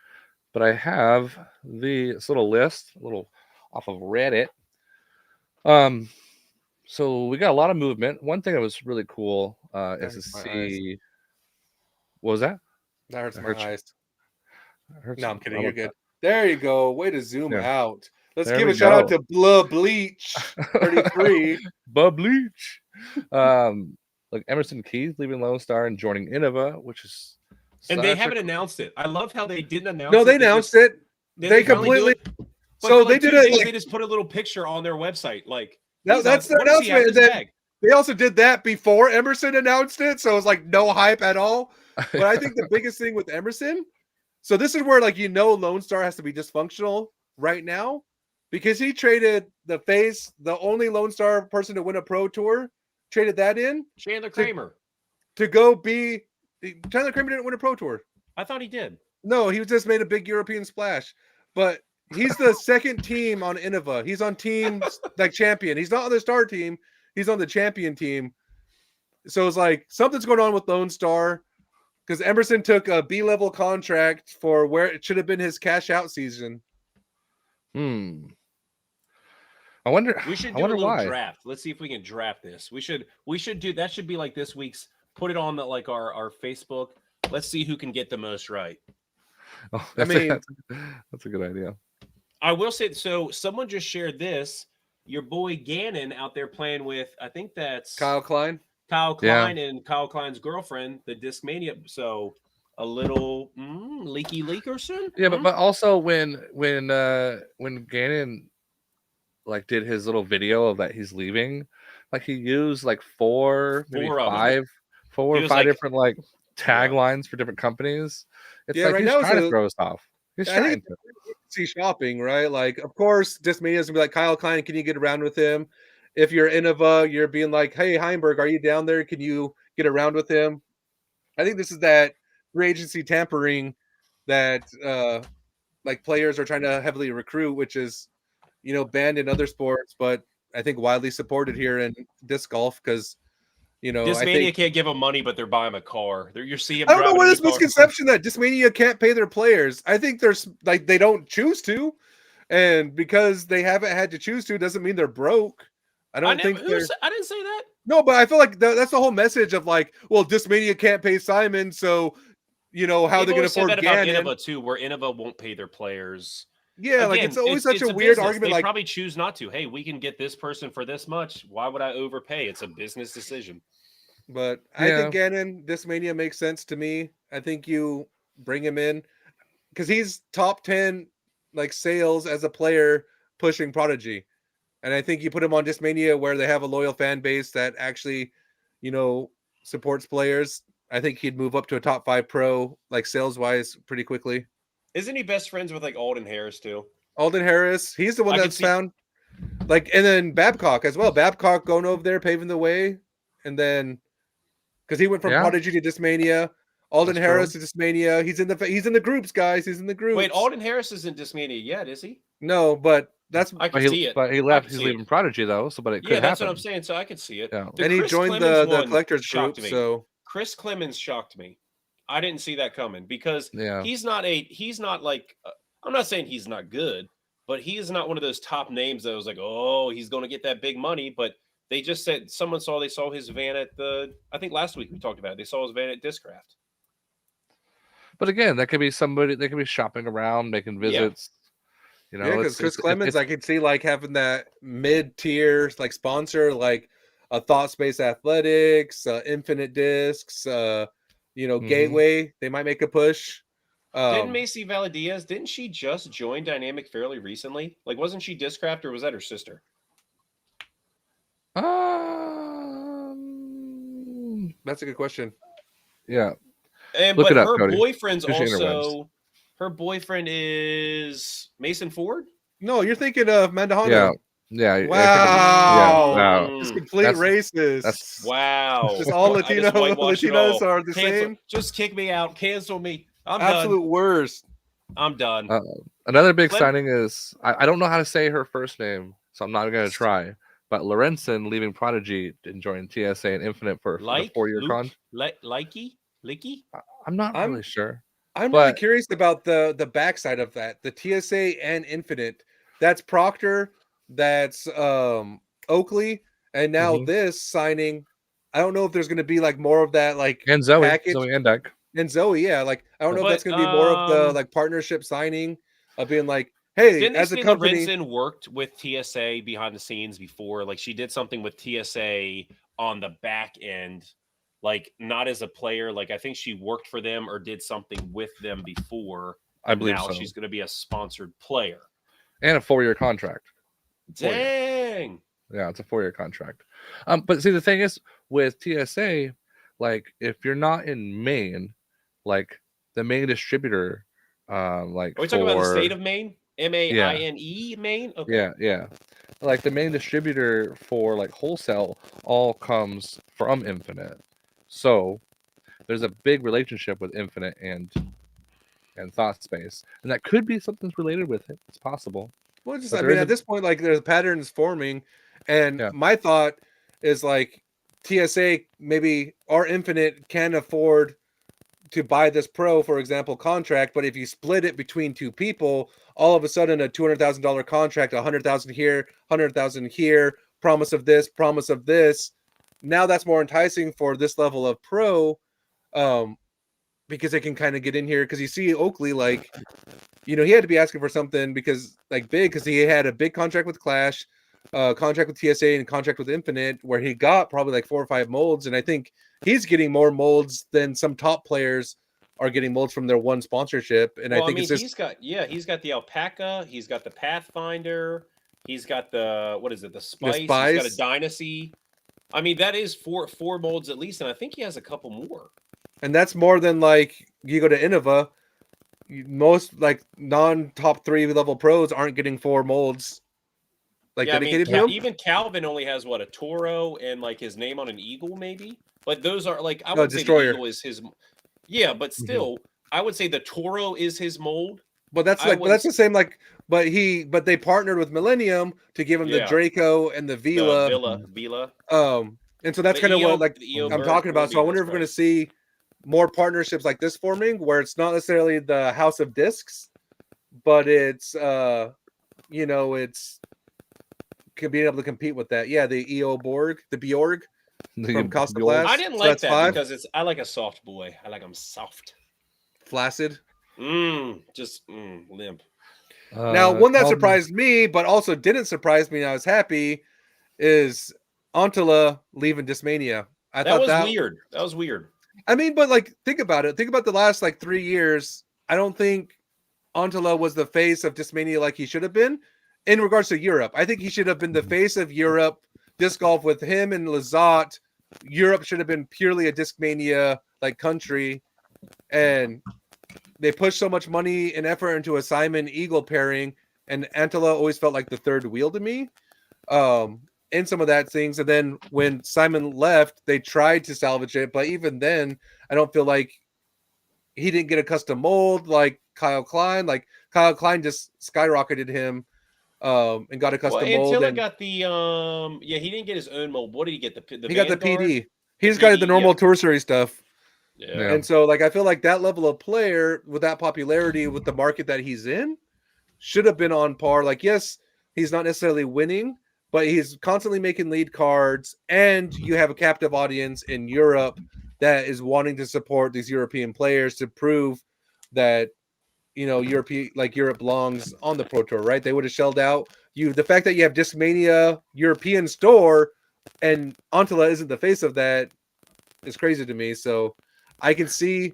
But I have this little list, a little off of Reddit. So we got a lot of movement. One thing that was really cool is to hurts my eyes. see. What was that? That hurts That my hurts- eyes. Hurts- No, I'm kidding. I You're love good. There you go. Way to zoom Yeah. out. Let's There give we a shout out go. to Blah Bleach 33. Bub Leach. Like Emerson Keith leaving Lone Star and joining Innova, which is And they such a- haven't announced it. I love how they didn't announce No, it. they announced just- it. Did They finally do completely. it? But So for they like did 2 it. days, Like, they just put a little picture on their website. Like, that's the what does he have in announcement. his And then bag? they also did that before Emerson announced it. So it was like no hype at all. But I think the biggest thing with Emerson, so this is where like Lone Star has to be dysfunctional right now because he traded the only Lone Star person to win a pro tour, traded that in Chandler Kramer. to go be Tyler Kramer didn't win a pro tour. I thought he did. No, he just made a big European splash. But he's the second team on Innova. He's on team like champion. He's not on the star team. He's on the champion team. So it's like something's going on with Lone Star because Emerson took a B-level contract for where it should have been his cash out season. I wonder. We should I do a wonder little why. draft. Let's see if we can draft this. We should do that. Should be like this week's. Put it on the like our Facebook. Let's see who can get the most right. Oh, I mean- that's a good idea. I will say so. Someone just shared this. Your boy Gannon out there playing with. I think that's Kyle Klein. Kyle Yeah. Klein and Kyle Klein's girlfriend, the Discmania. So a little leaky leakerson. Yeah, but also when Gannon like did his little video of that he's leaving, like he used like four, maybe Four of 'em. five, four He or was five like- different like taglines for different companies. It's Yeah, like right he's now it's trying to a- throw us off. He's I think trying to. see shopping, right? Like, of course, Discmania is gonna be like, Kyle Klein, can you get around with him? If you're Innova, you're being like, hey, Heimberg, are you down there? Can you get around with him? I think this is that free agency tampering that like players are trying to heavily recruit, which is banned in other sports, but I think widely supported here in disc golf because I Discmania think can't give them money, but they're buying a car. You're seeing. I don't know what driving is in a car. misconception that Discmania can't pay their players. I think there's like they don't choose to, and because they haven't had to choose to doesn't mean they're broke. I don't think they're. I didn't say that. No, but I feel like that's the whole message of like, well, Discmania can't pay Simon, so how They've they're going to always said afford that about Gannon. Innova too, where Innova won't pay their players. Yeah, like Again, it's always such it's a weird business. argument. They Like, probably choose not to. Hey, we can get this person for this much. Why would I overpay? It's a business decision. but I Yeah. think Gannon, Discmania makes sense to me. I think you bring him in because he's top 10 like sales as a player pushing Prodigy. And I think you put him on Discmania where they have a loyal fan base that actually, supports players. I think he'd move up to a top 5 pro, like sales wise, pretty quickly. Isn't he best friends with like Alden Harris too? Alden Harris, he's the one I could that's see- found. Like, and then Babcock as well. Babcock going over there, paving the way. And then, because he went from Yeah. Prodigy to Discmania, Alden That's Harris to Discmania. He's in the groups, guys. He's in the groups. Wait, Alden Harris isn't Discmania yet, is he? No, but that's I But can see it. he left. I can He's see leaving it. Prodigy though, so but it could Yeah, that's happen. what I'm saying. So I could see it. Yeah. The and he Chris joined Clemens the one collectors shocked group. me. So Chris Clemens shocked me. I didn't see that coming because Yeah. he's not like I'm not saying he's not good, but he is not one of those top names that was like, oh, he's going to get that big money. But they just said they saw his van at I think last week we talked about it. They saw his van at Discraft. But again, that could be somebody. They could be shopping around, making visits. yeah, because Chris Clemens, I could see like having that mid-tier like sponsor, like a Thought Space Athletics, Infinite Discs, Gateway. They might make a push. Didn't Macy Valadiaz, didn't she just join Dynamic fairly recently? Like, wasn't she Discraft or was that her sister? That's a good question. Yeah. And Look but it up, her Cody. boyfriend's There's your also her boyfriend is Mason Ford. No, you're thinking of Mandahano. Yeah. Yeah. Wow. Yeah. Wow. It's Mm, complete That's- racist. wow. Just all I just Latino whitewashed it Latinos all. are the Cancel. same. Just kick me out. Cancel me. I'm Absolute worst. done. I'm done. Another big Clem- signing is I don't know how to say her first name, so I'm not going to try. But Lorenzen leaving Prodigy and joining TSA and Infinite for the 4-year con. Licky? I'm not I'm- really sure. I'm really But- curious about the backside of that. The TSA and Infinite. That's Proctor. That's Oakley. And now Mhm. this signing. I don't know if there's going to be like more of that, like And Zoe, package. Zoe Endek. And Zoe, yeah. Like I don't know But, if that's going to be more of the like partnership signing of being like, hey, Didn't as a they say company. Lorenzen worked with TSA behind the scenes before? Like she did something with TSA on the back end, like not as a player. Like I think she worked for them or did something with them before. I believe Now so. she's going to be a sponsored player. And a 4-year contract. 4 years. Dang. Yeah, it's a 4-year contract. But see, the thing is with TSA, like if you're not in Maine, like the main distributor, like Are we talking about the for- state of Maine? MAINE, Maine? Okay. Yeah. Like the main distributor for like wholesale all comes from Infinite. So there's a big relationship with Infinite and Thought Space. And that could be something's related with it. It's possible. Well, just But I there mean, is at a- this point, like there's patterns forming, and Yeah. my thought is like TSA maybe our Infinite can afford to buy this pro, for example, contract, but if you split it between two people, all of a sudden a $200,000 contract, 100,000 here, 100,000 here, promise of this. Now that's more enticing for this level of pro, because they can kind of get in here. Because you see Oakley, like, he had to be asking for something because he had a big contract with Clash, contract with TSA, and contract with Infinite, where he got probably like 4 or 5 molds, and I think he's getting more molds than some top players are getting molds from their one sponsorship. And Well, I think it's just he's got the Alpaca, he's got the Pathfinder, he's got the what is it, the Spice, he's got a Spice. Dynasty. I mean, that is four molds at least, and I think he has a couple more. And that's more than like you go to Innova. Most like non-top 3 level pros aren't getting 4 molds like Yeah, I mean, dedicated to them. even Calvin only has what, a Toro and like his name on an eagle, maybe. But those are like, I No, would say the Destroyer. eagle is his. Yeah, but still, I would say the Toro is his mold. But that's I like, but that's the wouldn't- same. Like, but they partnered with Millennium to give him the Yeah. Draco and the The Vila. Vila. And so that's The kind of EO what like the EO I'm Bird talking about. So I Corby, wonder if that's we're going right. to see more partnerships like this forming, where it's not necessarily the House of Discs, but it's you know, it's being able to compete with that. Yeah, the EO Borg, the Bjorg from Costa Bjorg. Class. I didn't So like that's that 5. because I like a soft boy. I like him soft. Flaccid. Just limp. Now, one that Calvin- surprised me, but also didn't surprise me, and I was happy, is Antela leaving Discmania. I That thought was that weird. That was weird. I mean, but like, think about it. Think about the last like 3 years. I don't think Antela was the face of Discmania like he should have been in regards to Europe. I think he should have been the face of Europe disc golf with him and Lazat. Europe should have been purely a Discmania like country, and they pushed so much money and effort into a Simon Eagle pairing, and Antela always felt like the third wheel to me. In some of that things, and then when Simon left, they tried to salvage it, but even then, I don't feel like he didn't get a custom mold like Kyle Klein. Like Kyle Klein just skyrocketed him, and got a custom mold. Antilla And got the yeah, he didn't get his own mold. What did he get? The he got the Vanguard? PD. He just got the PD, normal yeah. Tour Series stuff. Yeah. And so, like, I feel like that level of player with that popularity with the market that he's in should have been on par. Like, yes, he's not necessarily winning, but he's constantly making lead cards, and you have a captive audience in Europe that is wanting to support these European players to prove that, you know, Europe belongs on the Pro Tour, right? They would have shelled out you. The fact that you have Discmania European store and Antela isn't the face of that is crazy to me. So I can see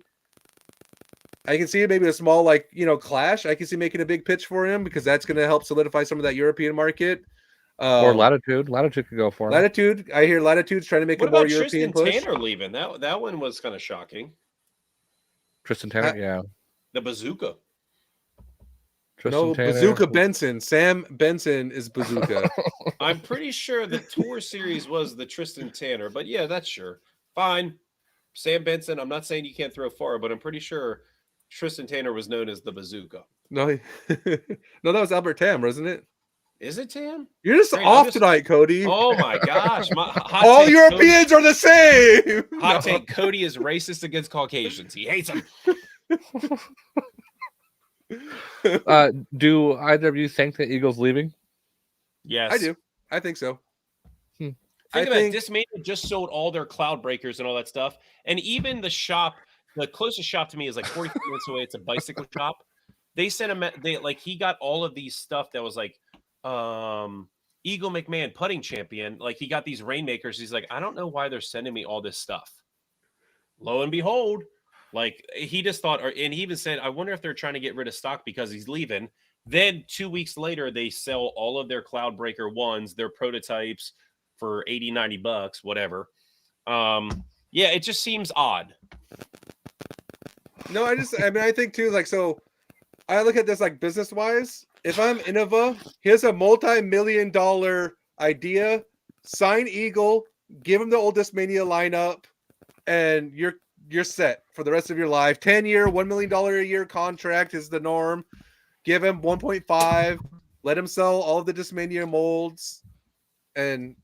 maybe a small, like, you know, clash. I can see making a big pitch for him because that's going to help solidify some of that European market. Or Latitude. Latitude could go for him. Latitude. I hear Latitude's trying to make What a more about European Tristan push. Tanner leaving? That one was kind of shocking. Tristan Tanner, yeah. The bazooka. Tristan No, Tanner. Bazooka Benson. Sam Benson is Bazooka. I'm pretty sure the Tour Series was the Tristan Tanner, but yeah, that's sure. Fine. Sam Benson, I'm not saying you can't throw far, but I'm pretty sure Tristan Tanner was known as the bazooka. No, no, that was Albert Tam, wasn't it? Is it Tam? You're just Great, off I'm just- tonight, Cody. Oh my gosh. All Europeans are the same. Hot take, Cody is racist against Caucasians. He hates them. Do either of you think that Eagle's leaving? Yes. I do. I think so. Think I about think- it. Discmania just sold all their cloud breakers and all that stuff. And even the shop, the closest shop to me is like 40 minutes away. It's a bicycle shop. They sent him, he got all of these stuff that was like Eagle McMahon putting champion. Like, he got these rainmakers. He's like, I don't know why they're sending me all this stuff. Lo and behold, like, he just thought, and he even said, I wonder if they're trying to get rid of stock because he's leaving. Then 2 weeks later, they sell all of their cloud breaker ones, their prototypes, for $80-$90, whatever. Yeah, it just seems odd. No, I think too, like, so I look at this like business wise. If I'm Innova, here's a multi-million-dollar idea. Sign Eagle, give him the old Discmania lineup, and you're set for the rest of your life. 10-year, $1 million a year contract is the norm. Give him 1.5. Let him sell all of the Discmania molds, and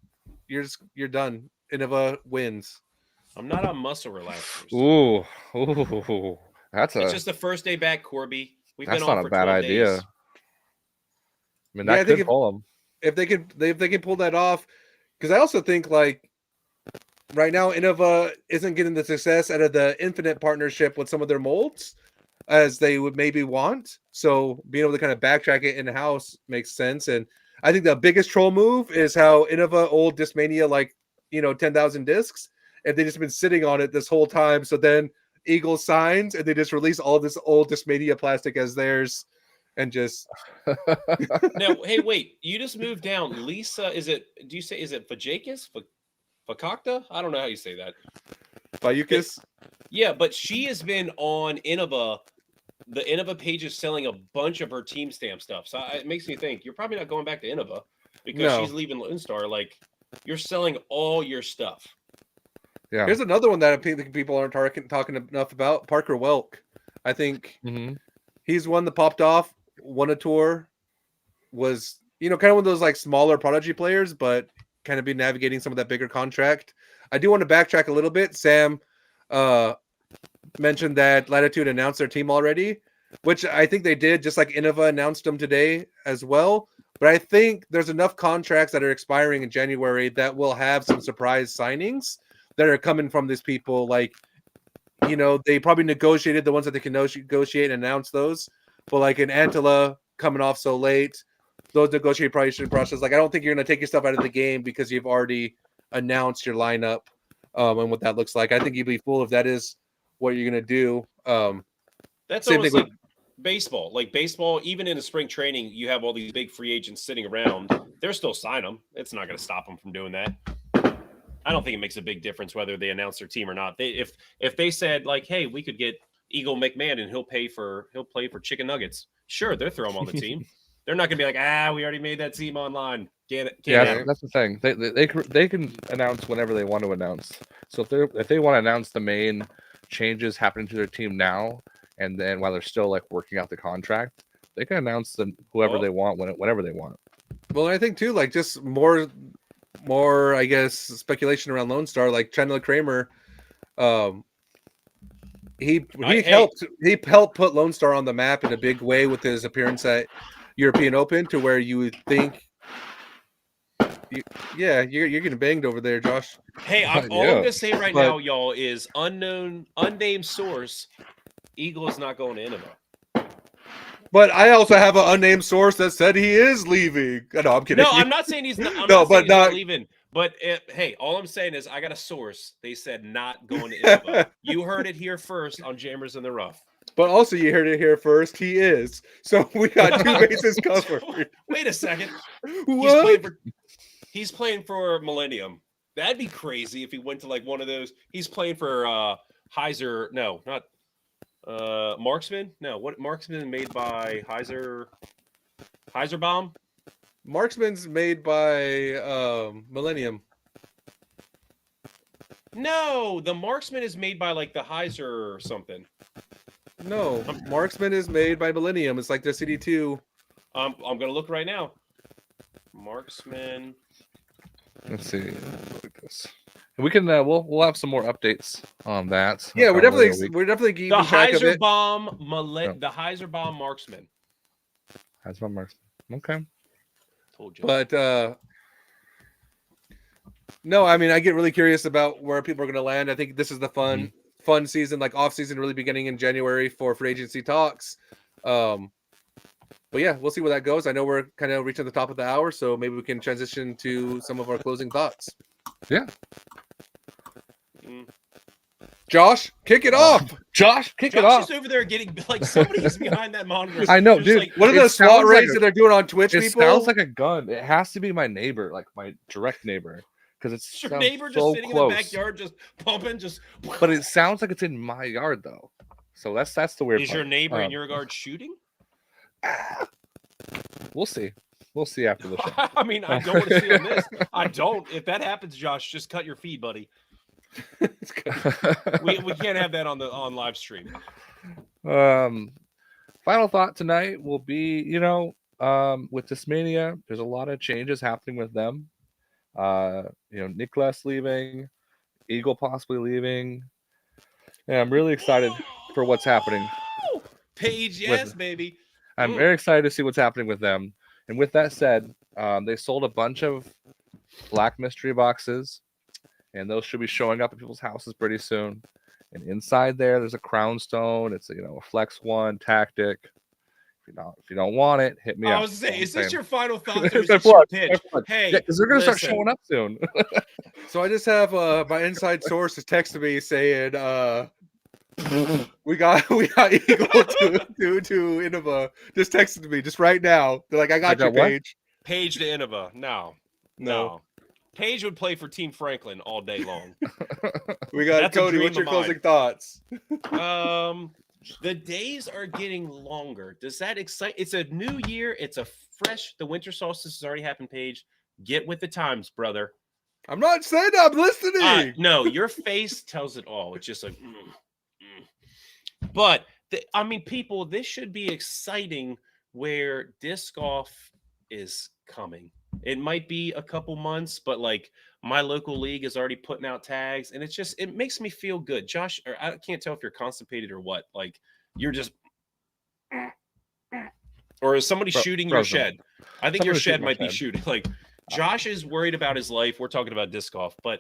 you're done. Innova wins. I'm not on muscle relaxers. Ooh, that's It's just the first day back, Corby. We've that's been on not for a bad 12 idea. days. I mean, Yeah, I that think could pull him. If they can pull that off, because I also think, like, right now Innova isn't getting the success out of the Infinite partnership with some of their molds as they would maybe want. So being able to kind of backtrack it in house makes sense. And I think the biggest troll move is how Innova old Discmania, like, 10,000 discs, if they just been sitting on it this whole time. So then Eagle signs and they just release all this old Discmania plastic as theirs, and just Now, hey, wait. You just moved down. Lisa, is it Vajakis? Fakakta? I don't know how you say that. Bayukis. Yeah, but she has been on Innova. The Innova page is selling a bunch of her team stamp stuff. So it makes me think you're probably not going back to Innova because No. she's leaving Lone Star. Like, you're selling all your stuff. Yeah. Here's another one that I think people aren't talking enough about. Parker Welk. I think Mm-hmm. he's one that popped off, won a tour, was, kind of one of those like smaller prodigy players, but kind of been navigating some of that bigger contract. I do want to backtrack a little bit. Sam mentioned that Latitude announced their team already, which I think they did, just like Innova announced them today as well. But I think there's enough contracts that are expiring in January that will have some surprise signings that are coming from these people. Like, they probably negotiated the ones that they can negotiate and announce those. But like an Antela coming off so late, those negotiation process. Like, I don't think you're going to take your stuff out of the game because you've already announced your lineup and what that looks like. I think you'd be fool if that is what you're going to do. That's Same almost thing like baseball. Like baseball, even in the spring training, you have all these big free agents sitting around. They're still sign them. It's not going to stop them from doing that. I don't think it makes a big difference whether they announce their team or not. If they said like, hey, we could get Eagle McMahon and he'll play for chicken nuggets. Sure, they'll throw him on the team. They're not going to be like, we already made that team online. Get it? That's the thing. They can announce whenever they want to announce. So if they want to announce the main changes happening to their team now, and then while they're still like working out the contract, they can announce them whoever they want whenever they want. Well, I think too, like just more, I guess, speculation around Lone Star, like Chandler Kramer. He helped put Lone Star on the map in a big way with his appearance at European Open, to where you would think, you're getting banged over there, Josh. Hey, all I'm gonna say right now, y'all, is unnamed source. Eagle is not going to Innova. But I also have an unnamed source that said he is leaving. No, I'm kidding. No, I'm not saying he's not. I'm not not leaving. But hey, all I'm saying is I got a source. They said not going to Innova. You heard it here first on Jammers in the Rough. But also, you heard it here first. He is. So we got two bases covered. Wait a second. What? He's playing for Millennium. That'd be crazy if he went to like one of those. He's playing for Heiser. No, not Marksman. No, what Marksman made by Heiser Bomb? Marksman's made by Millennium. No, the Marksman is made by like the Heiser or something. No, Marksman is made by Millennium. It's like the CD2. I'm gonna look right now. Marksman. Let's see. Like this. We can we'll have some more updates on that. Yeah, we're definitely keeping the track of it. The Heiser Bomb Marksman. Heiser Bomb Marksman. Okay. Told you. But no, I mean, I get really curious about where people are going to land. I think this is the fun season, like off season, really beginning in January for free agency talks. But yeah, we'll see where that goes. I know we're kind of reaching the top of the hour, so maybe we can transition to some of our closing thoughts. Yeah. Josh, kick it off. Josh, kick it off. Josh is over there getting like somebody's behind that monitor. I know, dude. Like, what are the SWAT raids that they're doing on Twitch? It people? sounds like a gun. It has to be my neighbor, like my direct neighbor, because it's your neighbor just so sitting close. in the backyard, just pumping, just. But it sounds like it's in my yard though. So that's the weird. Is part. your neighbor in your yard shooting? We'll see. We'll see after the show. I mean, I don't want to see on this. I don't. If that happens, Josh, just cut your feed, buddy. we can't have that on live stream. Final thought tonight will be, with Discmania, there's a lot of changes happening with them. Nicholas leaving, Eagle possibly leaving. And I'm really excited for what's happening. Paige, yes, baby. I'm very excited to see what's happening with them. And with that said, they sold a bunch of black mystery boxes, and those should be showing up at people's houses pretty soon. And inside there's a crown stone. It's a Flex One tactic. If you don't want it, hit me up. I was saying, is this your final thoughts? It's or is this your pitch? Hey, because they're gonna start showing up soon. So I just have my inside source is texting me saying we got Eagle to Innova. Just texted me just right now. They're like, I got you, Paige. Paige to Innova. No. Paige would play for Team Franklin all day long. We got That's a Cody. dream What's your of mine. closing thoughts? The days are getting longer. Does that excite? It's a new year. It's a fresh. The winter solstice has already happened. Paige, get with the times, brother. I'm not saying I'm listening. No, your face tells it all. It's just like, But I mean, people, this should be exciting. Where disc golf is coming. It might be a couple months, but like my local league is already putting out tags, and it makes me feel good. Josh, or I can't tell if you're constipated or what. Like you're just, or is somebody shooting your shed? I think your shed might be shooting. Like Josh is worried about his life. We're talking about disc golf, but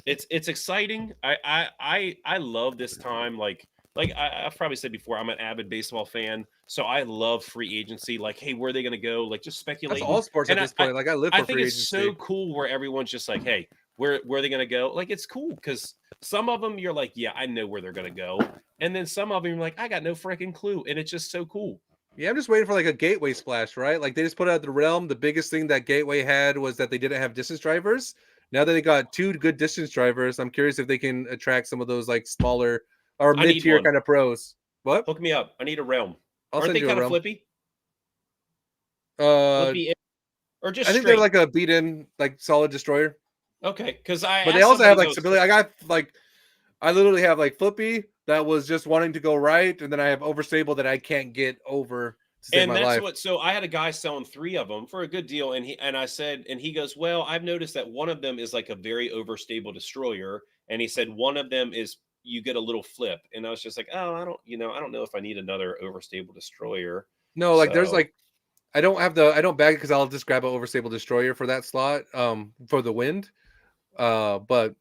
it's exciting. I love this time. Like I've probably said before, I'm an avid baseball fan, so I love free agency. Like, hey, where are they going to go? Like, just speculate. That's all sports at this point. Like, I live for free agency. I think it's so cool where everyone's just like, hey, where are they going to go? Like, it's cool because some of them you're like, yeah, I know where they're going to go, and then some of them you're like, I got no freaking clue, and it's just so cool. Yeah, I'm just waiting for like a Gateway splash, right? Like they just put out the Realm. The biggest thing that Gateway had was that they didn't have distance drivers. Now that they got 2 good distance drivers, I'm curious if they can attract some of those like smaller or mid-tier kind of pros. What? Hook me up. I need a Realm. Aren't they kind of flippy? Flippy, or just I think straight? they're like a beat-in, like solid destroyer. Okay, because but they also have like stability. I literally have like Flippy that was just wanting to go right, and then I have Overstable that I can't get over. And that's what. So I had a guy selling 3 of them for a good deal, and he goes, well, I've noticed that one of them is like a very overstable destroyer, and he said one of them is you get a little flip, and I was just like, oh, I don't know if I need another overstable destroyer. No, like there's like, I don't bag it because I'll just grab an overstable destroyer for that slot, for the wind, but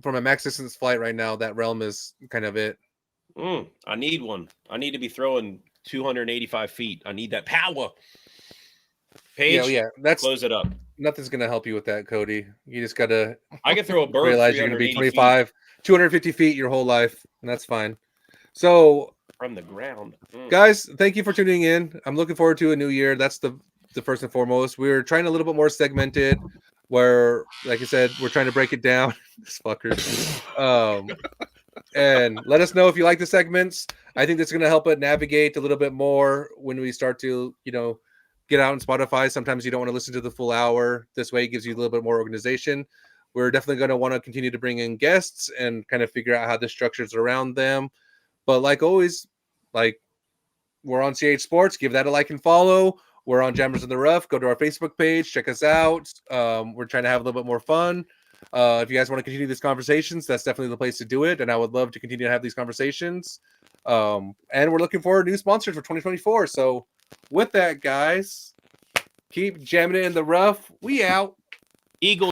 for my max distance flight right now, that Realm is kind of it. I need one. I need to be throwing 285 feet. I need that power. Paige, that's close it up. Nothing's gonna help you with that, Cody. You just gotta. I can throw a bird. Realize you're gonna be 25, 250 feet your whole life, and that's fine. So from the ground, guys, thank you for tuning in. I'm looking forward to a new year. That's the first and foremost. We're trying a little bit more segmented, where, like I said, we're trying to break it down. This fucker. And let us know if you like the segments. I think that's going to help it navigate a little bit more when we start to, get out on Spotify. Sometimes you don't want to listen to the full hour. This way it gives you a little bit more organization. We're definitely going to want to continue to bring in guests and kind of figure out how the structures around them. But like always, like we're on CH Sports. Give that a like and follow. We're on Jammers in the Rough. Go to our Facebook page. Check us out. We're trying to have a little bit more fun. If you guys want to continue these conversations, that's definitely the place to do it. And I would love to continue to have these conversations. And we're looking for new sponsors for 2024. So with that, guys, keep jamming it in the rough. We out. Eagle.